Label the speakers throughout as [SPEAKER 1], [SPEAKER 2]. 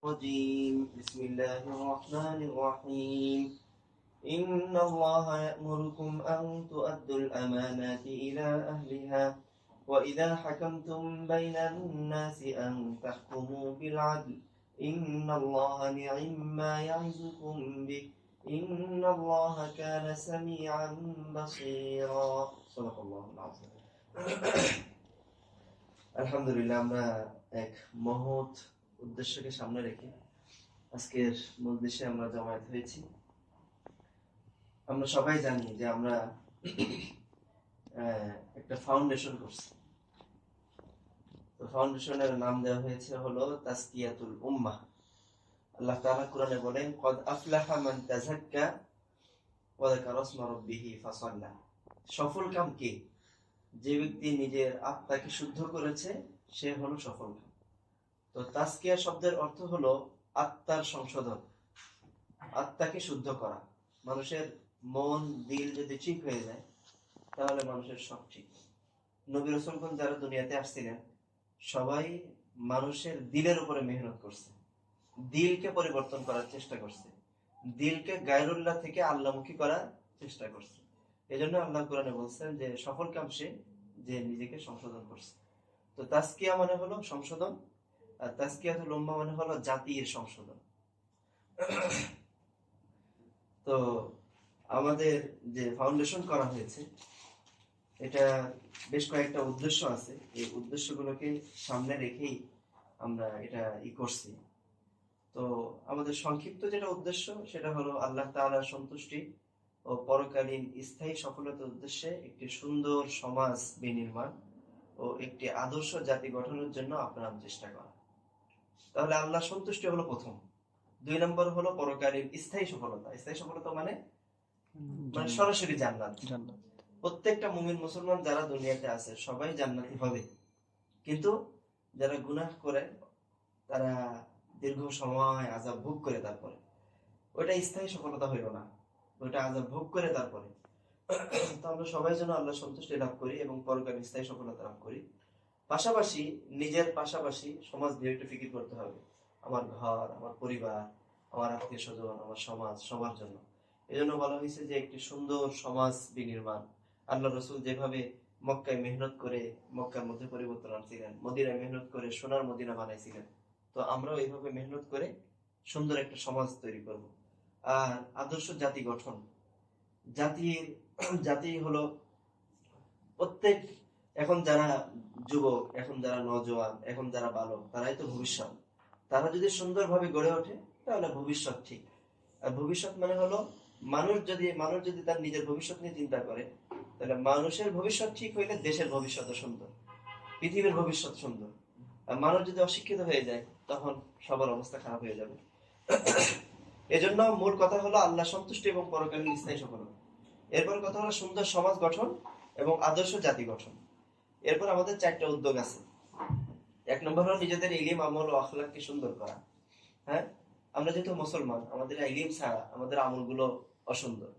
[SPEAKER 1] بسم الله الرحمن الرحيم إن الله يأمركم أن تؤدوا الأمانات إلى أهلها وإذا حكمتم بين الناس أن تحكموا بالعدل إن الله نعم ما يعظكم به إن الله كان سميعا بصيرا صدق الله العظيم আলহামদুলিল্লাহ, আমরা এক মহৎ উদ্দেশ্যকে সামনে রেখে আজকের মজলিসে আমরা জমায়েত হয়েছি। আমরা সবাই জানি যে আমরা একটা ফাউন্ডেশন করছি। তো ফাউন্ডেশনের নাম দেওয়া হয়েছে হলো তাসকিয়াতুল উম্মাহ। আল্লাহ তাআলা কোরআনে বলেন, কদ আফলাহা মান তাযাক্কা ওয়া যাকারা ইসমা রাব্বিহি ফাসাল্লা। সফল কাম কে? যে ব্যক্তি নিজের আত্মাকে শুদ্ধ করেছে সে হলো সফল কাম। তো তাসকিয়া শব্দের অর্থ হলো আত্মার সংশোধন, আত্মাকে শুদ্ধ করা। মানুষের মন দিল যদি ঠিক হয়ে যায় তাহলে মানুষের সব ঠিক। নবী রাসূলগণ যারা দুনিয়াতে আসছিলেন সবাই মানুষের দিলের উপরে মেহনত করছে, দিলকে পরিবর্তন করার চেষ্টা করছে, দিলকে গায়রুল্লাহ থেকে আল্লাহমুখী করার চেষ্টা করছে। এজন্য আল্লাহ কোরআনে বলছেন যে সফল কাম সে যে নিজেকে সংশোধন করছে। তো তাসকিয়া মানে হলো সংশোধন, আর তাসকিয়াতুল উম্মাহ মানে হলো জাতির সংশোধন। তো আমাদের যে ফাউন্ডেশন করা হয়েছে এটা বেশ কয়েকটা উদ্দেশ্য আছে। এই উদ্দেশ্যগুলোকে সামনে রেখেই আমরা এটা করছি। তো আমাদের সংক্ষিপ্ত যেটা উদ্দেশ্য সেটা হলো আল্লাহ তাআলার সন্তুষ্টি ও পরকালীন স্থায়ী সফলতার উদ্দেশ্যে একটি সুন্দর সমাজ বিনির্মাণ ও একটি আদর্শ জাতি গঠনের জন্য আপ্রাণ চেষ্টা করা। তাহলে আল্লাহ সন্তুষ্টি হলো প্রথম। 2 নম্বর হলো পরকালীন স্থায়ী সফলতা। স্থায়ী সফলতা মানে সরাসরি জান্নাত। প্রত্যেকটা মুমিন মুসলমান যারা দুনিয়াতে আছে সবাই জান্নাতি হবে, কিন্তু যারা গুনাহ করে তারা দীর্ঘ সময় আযাব ভোগ করে তারপরে, ওইটা স্থায়ী সফলতা হইল না, ওইটা আযাব ভোগ করে তারপরে। তো আমরা সবাই যেন আল্লাহ সন্তুষ্টি লাভ করি এবং পরকালীন স্থায়ী সফলতা লাভ করি। পাশাপাশি নিজের পাশাপাশি সমাজ নিয়ে একটু ফিকির করতে হবে। আমার ঘর, আমার পরিবার, আমার আত্মীয় স্বজন, আমার সমাজ, সবার জন্য। এই জন্য বলা হয়েছে যে একটি সুন্দর সমাজ বিনির্মাণ। আল্লাহ রসুল যেভাবে মক্কায় মেহনত করে মক্কার মধ্যে পরিবর্তন আনছিলেন, মদিনায় মেহনত করে সোনার মদিনা বানাইছিলেন, তো আমরাও এইভাবে মেহনত করে সুন্দর একটা সমাজ তৈরি করব। আর আদর্শ জাতি গঠন। জাতি হলো প্রত্যেক, এখন যারা যুবক, এখন যারা নওজোয়ান, এখন যারা বালক, তারাই তো ভবিষ্যৎ। তারা যদি সুন্দরভাবে গড়ে ওঠে তাহলে ভবিষ্যৎ ঠিক। আর ভবিষ্যৎ মানে হলো মানুষ যদি তার নিজের ভবিষ্যৎ নিয়ে চিন্তা করে তাহলে মানুষের ভবিষ্যৎ ঠিক হইলে দেশের ভবিষ্যৎ সুন্দর, পৃথিবীর ভবিষ্যৎ সুন্দর। আর মানুষ যদি অশিক্ষিত হয়ে যায় তখন সবার অবস্থা খারাপ হয়ে যাবে। এজন্য মূল কথা হলো আল্লাহ সন্তুষ্টি এবং পরকালীন স্থায়ী সফলতা। এরপর কথা হলো সুন্দর সমাজ গঠন এবং আদর্শ জাতি গঠন। এরপর আমাদের 4টা উদ্যোগ আছে। 1 নম্বর হলো নিজেদের ইলম, আমল ও আখলাককে সুন্দর করা। হ্যাঁ, আমরা যেহেতু মুসলমান, আমাদের ইলম ছাড়া আমাদের আমলগুলো অসুন্দর।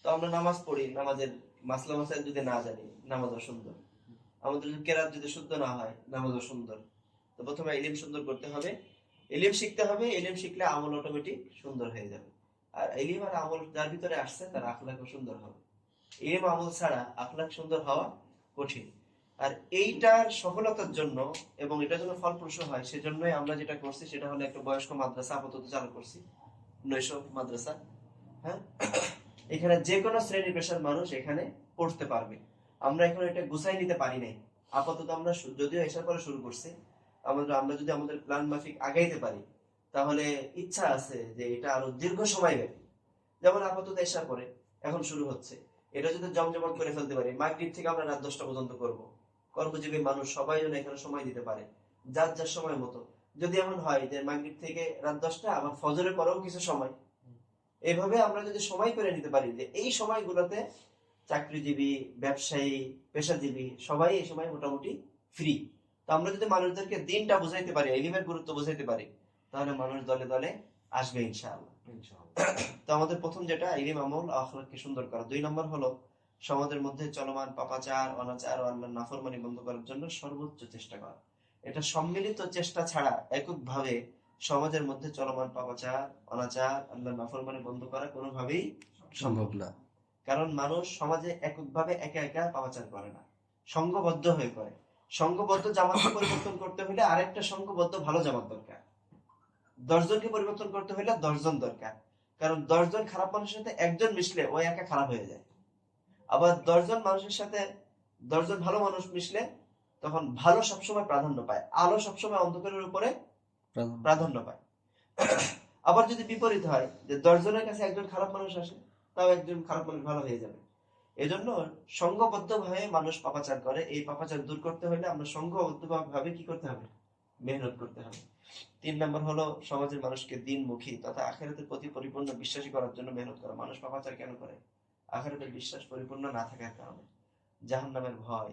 [SPEAKER 1] তো আমরা নামাজ পড়ি, নামাজের মাসলা মাসাইল যদি না জানি নামাজ অসুন্দর। আমাদের কেরাত যদি শুদ্ধ না হয় নামাজ অসুন্দর। তো প্রথমে ইলম সুন্দর করতে হবে, ইলম শিখতে হবে। ইলম শিখলে আমল অটোমেটিক সুন্দর হয়ে যাবে। আর ইলম আর আমল যার ভিতরে আসছে তার আখলাকও সুন্দর হবে। ইলম আমল ছাড়া আখলাক সুন্দর হওয়া কঠিন। আর এইটার সফলতার জন্য এবং এটার জন্য ফলপ্রসূ হয় সেজন্যই আমরা যেটা করছি সেটা হলো একটা বয়স্ক মাদ্রাসা আপাতত চালু করছি, নৈশব মাদ্রাসা। হ্যাঁ, এখানে যে কোনো শ্রেণী পেশার মানুষ এখানে পড়তে পারবে। আমরা এখন এটা গুছাই নিতে পারি নাই। আপাতত আমরা যদিও এসার পরে শুরু করছি, আমরা যদি আমাদের প্ল্যান মাফিক আগাইতে পারি তাহলে ইচ্ছা আছে যে এটা আরো দীর্ঘ সময় ব্যাপী। যেমন আপাতত এসার পরে এখন শুরু হচ্ছে, এটা যদি জমজমাট করে ফেলতে পারি, মাগরিব থেকে আমরা রাত 10টা পর্যন্ত করব। কর্মজীবী মানুষ সবাই যেন এখানে সময় দিতে পারে যার যার সময় মতো। যদি এমন হয় যে মাগরিব থেকে রাত 10টা আবার ফজরের পরেও কিছু সময়, এইভাবে আমরা যদি সময় করে নিতে পারি যে এই সময়গুলোতে চাকরিজীবী, ব্যবসায়ী, পেশাজীবী সবাই এই সময় মোটামুটি ফ্রি। তো আমরা যদি মানুষদেরকে দিনটা বুঝাইতে পারি, ইলমের গুরুত্ব বুঝাইতে পারি, তাহলে মানুষ দলে দলে আসবে ইনশাআল্লাহ। তো আমাদের প্রথম যেটা ইলম, আমল, আখলাককে সুন্দর করা। 2 নম্বর হলো সমাজের মধ্যে চলমান পাপাচার, অনাচার ও আল্লাহর নাফরমানি বন্ধ করার জন্য সর্বোচ্চ চেষ্টা করা। এটা সম্মিলিত চেষ্টা ছাড়া এককভাবে সমাজের মধ্যে চলমান পাপাচার, অনাচার, আল্লাহর নাফরমানি বন্ধ করা কোনোভাবেই সম্ভব না। কারণ মানুষ সমাজে এককভাবে একা একা পাপাচার করে না, সংঘবদ্ধ হয়ে করে। সংঘবদ্ধ জামাতকে পরিবর্তন করতে হলে আরেকটা সংঘবদ্ধ ভালো জামাত দরকার। 10 জনকে পরিবর্তন করতে হলে 10 জন দরকার। কারণ 10 জন খারাপ মানুষের সাথে একজন মিশলে ওই একা খারাপ হয়ে যায়। আবার 10 জন মানুষের সাথে 10 জন ভালো মানুষ মিশলে তখন ভালো সবসময় প্রাধান্য পায়, আলো সবসময় অন্ধকারের উপরে প্রাধান্য পায়। আবার যদি বিপরীত হয় যে 10 জনের কাছে একজন খারাপ মানুষ আসে, তাও একজন খারাপ মানুষ ভালো হয়ে যাবে। এজন্য সংঘবদ্ধ ভাবে মানুষ পাপাচার করে। এই পাপাচার দূর করতে হলে আমরা সংঘবদ্ধ ভাবে কি করতে হবে? মেহনত করতে হবে। 3 নম্বর হলো সমাজের মানুষকে দিনমুখী তথা আখিরাতের প্রতি পরিপূর্ণ বিশ্বাসী করার জন্য মেহনত করা। মানুষ পাপাচার কেন করে? আখিরাতের বিশ্বাস পরিপূর্ণ না থাকার কারণে। জাহান্নামের ভয়,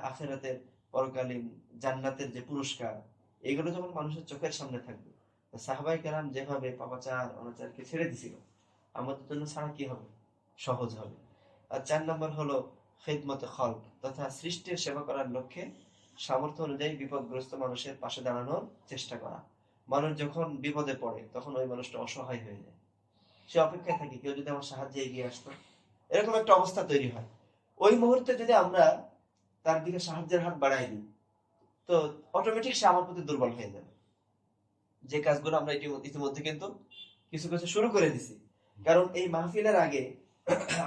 [SPEAKER 1] আখিরাতের পরকালীন জান্নাতের যে পুরস্কার, এগুলো যখন মানুষের চোখের সামনে থাকবে, সাহাবায়ে কেরাম যেভাবে পাপাচার অনাচারকে ছেড়ে দিছিল, আমাদের জন্য ছাড়া কি হবে? সহজ হবে। আর 4 নম্বর হলো খিদমতে খলক তথা সৃষ্টির সেবা করার লক্ষ্যে সামর্থ্য অনুযায়ী বিপদগ্রস্ত মানুষের পাশে দাঁড়ানোর চেষ্টা করা। মানুষ যখন বিপদে পড়ে তখন ওই মানুষটা অসহায় হয়ে যায়, সে অপেক্ষায় থাকে কেউ যদি আমার সাহায্যে এগিয়ে আসতো। এরকম একটা অবস্থা তৈরি হয়। ওই মুহূর্তে যদি আমরা তার দিকে সাহায্যের হাত বাড়াই দিই, তো অটোমেটিক সে আমার প্রতি দুর্বল হয়ে যাবে। যে কাজগুলো আমরা ইতিমধ্যে কিন্তু কিছু কিছু শুরু করে দিছি। কারণ এই মাহফিলের আগে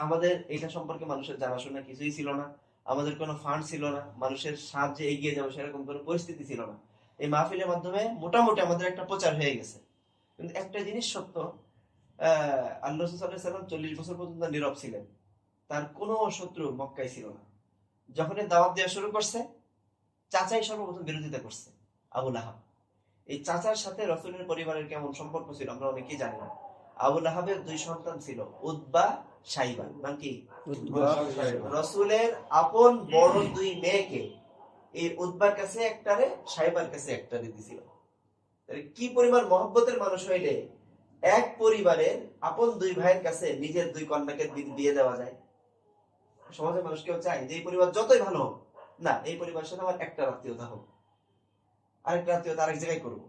[SPEAKER 1] আমাদের এটা সম্পর্কে মানুষের জানাশোনা কিছুই ছিল না, আমাদের কোনো ফান্ড ছিল না, মানুষের সাহায্যে এগিয়ে যাবে সেরকম কোনো পরিস্থিতি ছিল না। এই মাহফিলের মাধ্যমে মোটামুটি আমাদের একটা প্রচার হয়ে গেছে। কিন্তু একটা জিনিস সত্য, আল্লাহ রাসূল সাল্লাল্লাহু আলাইহি ওয়াসাল্লাম 40 বছর পর্যন্ত নীরব ছিলেন। তার কোনো শত্রু মক্কায় ছিল না। যখনই দাওয়াত দেওয়া শুরু করছে, চাচাই সর্বপ্রথম বিরোধিতা করছে, আবু লাহাব। এই চাচার সাথে রাসূলের পরিবারের কেমন সম্পর্ক ছিল আমরা অনেকেই জানি না। আবু লাহাবের 2 সন্তান ছিল, উতবা, শাইবা। নাম কি? রাসূলের আপন বড় 2 মেয়েকে এই উতবার কাছে একটারে, শাইবার কাছে একটারে দিছিল। তাহলে কি পরিমাণ মহব্বতের মানুষ হইলে এক পরিবারের আপন 2 ভাইয়ের কাছে নিজের 2 কন্যাকে বিয়ে দেওয়া যায়? সমাজের মানুষ কেউ চায় যে এই পরিবার যতই ভালো হোক, না এই পরিবারের সাথে আমার একটা আত্মীয়তা হোক, আরেকটা আত্মীয়তা আরেক জায়গায় করবো।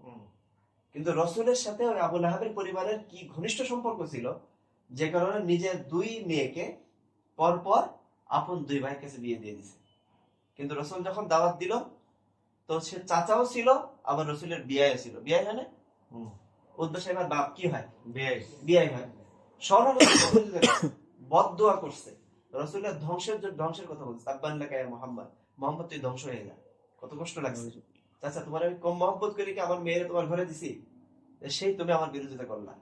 [SPEAKER 1] কিন্তু রাসূলের সাথে ওই আবু লাহাবের পরিবারের কি ঘনিষ্ঠ সম্পর্ক ছিল, যে কারণে নিজের 2 মেয়েকে পরপর আপন 2 ভাইয়ের কাছে বিয়ে দিয়ে দিছে। কিন্তু রাসূল যখন দাওয়াত দিল, তো সে চাচাও ছিল, আবার রাসূলের বিয়াইও ছিল। বিয়াই মানে উদ্বা সাহেবের বাপ কি হয়? বিয়াই হয়। বদদোয়া করছে, রাসূলের ধ্বংসের কথা বলছে। তাব্বান লাকা ইয়া মুহাম্মদ, মুহাম্মদ তুই ধ্বংস হয়ে যা। কত কষ্ট লাগছে। চাচা তোমার আমি কম মহব্বত করি কি আমার মেয়েরে তোমার ঘরে দিছি, সেই তুমি আমার বিরোধিতা করলা।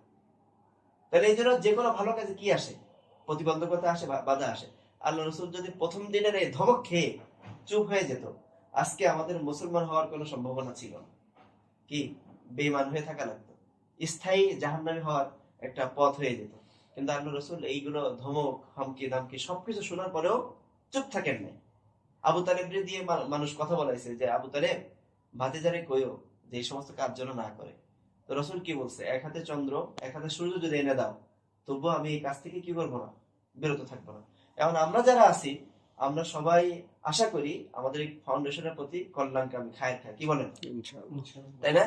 [SPEAKER 1] তাহলে এই জন্য যে কোনো ভালো কাজে কি আসে? প্রতিবন্ধকতা আসে, বাধা আসে। আল্লাহ রাসূল যদি প্রথম দিনের এই ধমক খেয়ে চুপ হয়ে যেত, আজকে আমাদের মুসলমান হওয়ার কোনো সম্ভাবনা ছিল না। কি বেঈমান হয়ে থাকা লাগতো, স্থায়ী জাহান্নামী হওয়ার একটা পথ হয়ে যেত। কিন্তু আল্লাহ রাসূল এইগুলো ধমক, হামকি দামকি সবকিছু শোনার পরেও চুপ থাকেন নাই। আবু তালেবরে দিয়ে মানুষ কথা বলাইছে যে আবু তালেব ভাতিজারে কইও যে এই সমস্ত কাজ যেন না করে। তো রাসূল কি বলছে? এক হাতে চন্দ্র এক হাতে সূর্য যদি এনে দাও, তবুও আমি এই কাজ থেকে কি করবো না, বিরত থাকবো না। এখন আমরা যারা আছি, আমরা সবাই আশা করি আমাদের এই ফাউন্ডেশনের প্রতি কল্যাণকামী, খায়ের খায়, কি বলেন? তাই না?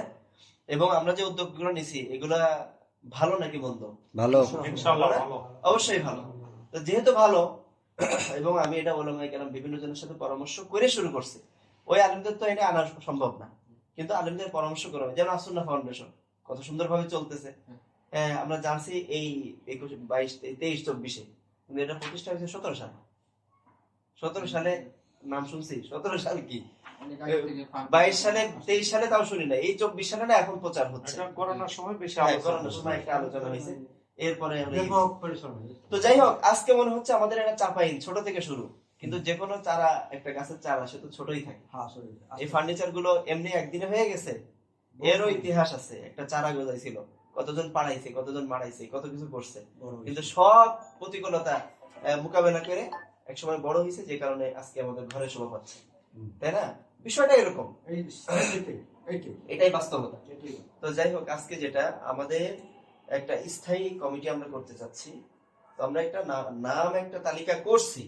[SPEAKER 1] এবং আমরা যে উদ্যোগগুলো নিছি এগুলা ভালো নাকি মন্দ? ভালো, ইনশাআল্লাহ ভালো, অবশ্যই ভালো। তো যেহেতু ভালো, এবং আমি এটা ওলামায়ে কেরাম বিভিন্ন জনের সাথে পরামর্শ করে শুরু করছি, ওই আলেমদের তো এটা আনা সম্ভব না, কিন্তু আলেমদের পরামর্শ করা হয়। যেমন আসুন্নাহ ফাউন্ডেশন কত সুন্দরভাবে চলতেছে। আমরা জানছি এই 21, 22, 23, 24-এ, কিন্তু এটা প্রতিষ্ঠা হয়েছে 17 সালে। 17 সালে নাম শুনছি, 17 সাল কি 22 সালে 23 সালে তাও শুনি না, এই 24 সালে না এখন প্রচার হচ্ছে। করোনার সময় বেশি করোনার সময় একটা আলোচনা হয়েছে, এরপরে তো যাই হোক, আজকে মনে হচ্ছে আমাদের একটা চাপাইল ছোট থেকে শুরু, কিন্তু যে কোনো চারা, একটা গাছের চারা সে তো ছোটই থাকে। এই ফার্নিচার গুলো এমনি একদিনে হয়ে গেছে, এরও ইতিহাস আছে। একটা চারা গজাইছিল, কতজন পাড়াইছে, কতজন মারাইছে, কত কিছু করছে, কিন্তু সব প্রতিকূলতা মোকাবেলা করে একসময় বড় হয়েছে, যে কারণে আজকে আমাদের ঘরে শোভা পাচ্ছে। তাই না? বিষয়টা এরকম, এটাই বাস্তবতা। তো যাই হোক, আজকে যেটা আমাদের একটা স্থায়ী কমিটি আমরা করতে চাচ্ছি, তো আমরা একটা নাম একটা তালিকা করছি,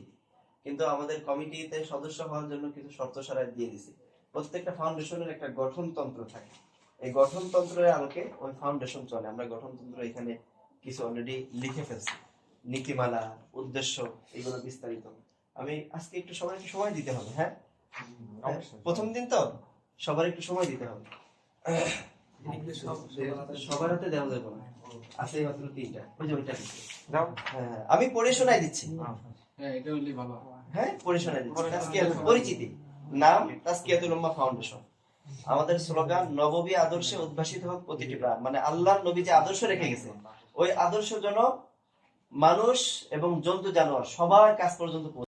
[SPEAKER 1] কিন্তু আমাদের কমিটিতে সদস্য হওয়ার জন্য কিছু শর্ত সারাই দিয়ে দিছি। প্রত্যেকটা ফাউন্ডেশনের একটা গঠনতন্ত্র থাকে, এই গঠনতন্ত্রের আলোকে ওই ফাউন্ডেশন চলে। আমরা গঠনতন্ত্র এখানে কিছু অলরেডি লিখে ফেলছি, নীতিমালা, উদ্দেশ্য, এগুলো বিস্তারিত। আমি আজকে একটু সময় দিতে হবে। হ্যাঁ, প্রথম দিন তো সবার একটু সময় দিতে হবে। সবার হাতে দেওয়া যাবে না, আছে মাত্র 3টা। ওই যে ওইটা হ্যাঁ, আমি পড়ে শোনাই দিচ্ছি। হ্যাঁ, পড়ে শোনাই দিচ্ছি। তাজকিয়াতুল পরিচিতি, নাম তাজকিয়াতুল উম্মাহ ফাউন্ডেশন। আমাদের স্লোগান, নববী আদর্শে উদ্ভাসিত হোক প্রতিটি প্রাণ। মানে আল্লাহর নবী যে আদর্শ রেখে গেছে, ওই আদর্শ যেন মানুষ এবং জন্তু জানোয়ার সবার কাছ পর্যন্ত